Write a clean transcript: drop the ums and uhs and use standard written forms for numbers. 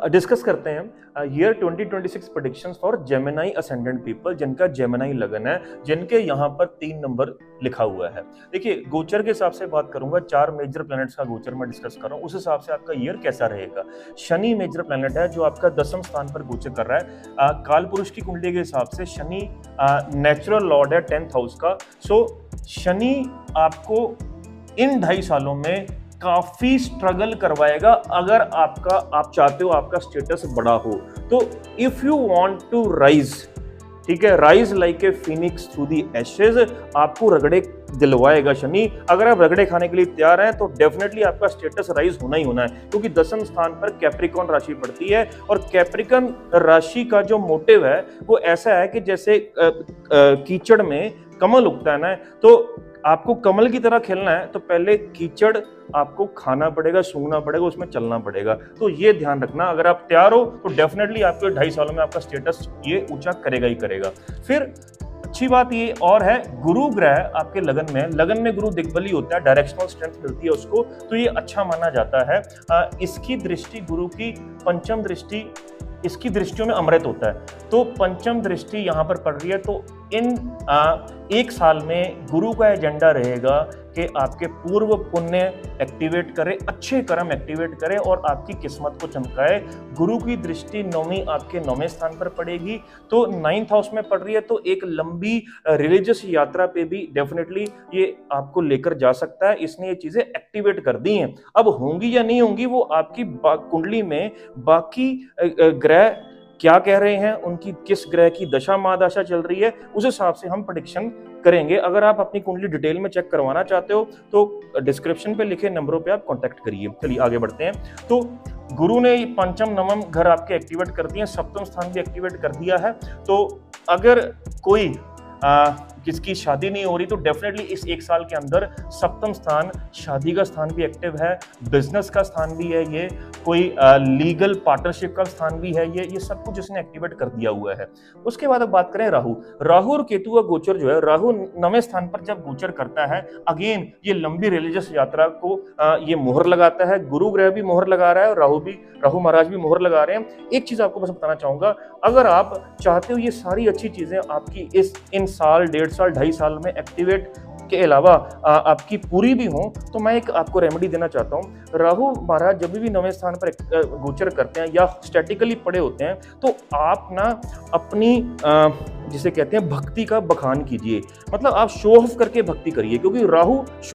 Discuss करते हैं year 2026 predictions for Gemini ascendant people जिनका जेमिनी लगन है, जिनके यहाँ पर 3 नंबर लिखा हुआ है। देखिए, गोचर के हिसाब से बात करूंगा, 4 मेजर प्लैनेट्स का गोचर मैं डिस्कस कर रहा हूँ, उस हिसाब से आपका ईयर कैसा रहेगा। शनि मेजर प्लैनेट है जो आपका 10वें स्थान पर गोचर कर रहा है। काल पुरुष की कुंडली के हिसाब से शनि नेचुरल लॉर्ड है 10th हाउस का। सो शनि आपको इन 2.5 सालों में काफी स्ट्रगल करवाएगा। अगर आप चाहते हो आपका स्टेटस बड़ा हो, तो if you want to rise, ठीक है, rise like a phoenix through the ashes, आपको रगड़े दिलवाएगा शनि। अगर आप रगड़े खाने के लिए तैयार हैं तो डेफिनेटली आपका स्टेटस राइज होना ही होना है, क्योंकि 10वें स्थान पर कैप्रिकॉन राशि पड़ती है और कैप्रिकॉन राशि का जो मोटिव है वो ऐसा है कि जैसे कीचड़ में कमल उगता है ना, तो आपको कमल की तरह खेलना है तो पहले कीचड़ आपको खाना पड़ेगा, सूंघना पड़ेगा, उसमें चलना पड़ेगा। तो ये ध्यान रखना, अगर आप तैयार हो तो डेफिनेटली आपके 2.5 सालों में आपका स्टेटस ये ऊंचा करेगा ही करेगा। फिर अच्छी बात ये और है, गुरु ग्रह आपके लगन में गुरु दिग्बली होता है, डायरेक्शनल स्ट्रेंथ मिलती है उसको, तो ये अच्छा माना जाता है। इसकी दृष्टि गुरु की पंचम दृष्टि, इसकी दृष्टियों में अमृत होता है, तो पंचम दृष्टि यहाँ पर पड़ रही है। तो इन 1 साल में गुरु का एजेंडा रहेगा कि आपके पूर्व पुण्य एक्टिवेट करे, अच्छे कर्म एक्टिवेट करे और आपकी किस्मत को चमकाए। गुरु की दृष्टि 9वीं आपके 9वें स्थान पर पड़ेगी, तो 9th हाउस में पड़ रही है, तो एक लंबी रिलीजियस यात्रा पे भी डेफिनेटली ये आपको लेकर जा सकता है। इसने ये चीजें एक्टिवेट कर दी हैं। अब होंगी या नहीं होंगी वो आपकी कुंडली में बाकी ग्रह क्या कह रहे हैं, उनकी किस ग्रह की दशा महादशा चल रही है, उस हिसाब से हम प्रेडिक्शन करेंगे। अगर आप अपनी कुंडली डिटेल में चेक करवाना चाहते हो तो डिस्क्रिप्शन पे लिखे नंबरों पे आप कांटेक्ट करिए। चलिए आगे बढ़ते हैं। तो गुरु ने पंचम नवम घर आपके एक्टिवेट कर दिए, 7वां स्थान भी एक्टिवेट कर दिया है। तो अगर कोई किसकी शादी नहीं हो रही तो डेफिनेटली इस 1 साल के अंदर 7वां स्थान, शादी का स्थान भी एक्टिव है, बिजनेस का स्थान भी है, ये कोई लीगल पार्टनरशिप का स्थान भी है, ये सब कुछ इसने एक्टिवेट कर दिया हुआ है। उसके बाद अब बात करें राहु और केतु का गोचर जो है, राहु 9वें स्थान पर जब गोचर करता है, अगेन ये लंबी रिलीजियस यात्रा को ये मोहर लगाता है। गुरु ग्रह भी मोहर लगा रहा है और राहु महाराज भी मोहर लगा रहे हैं। एक चीज आपको बस बताना चाहूंगा, अगर आप चाहते हो ये सारी अच्छी चीजें आपकी इन साल, 1.5 साल, 2.5 साल में एक्टिवेट के अलावा आपकी पूरी भी हो, तो मैं एक आपको रेमेडी देना चाहता हूँ। राहु महाराज जब भी 9वें स्थान पर गोचर करते हैं या स्टैटिकली पड़े होते हैं, तो आप ना अपनी जिसे कहते हैं भक्ति का बखान कीजिए, मतलब आप शो ऑफ करके भक्ति करिए, क्योंकि राहु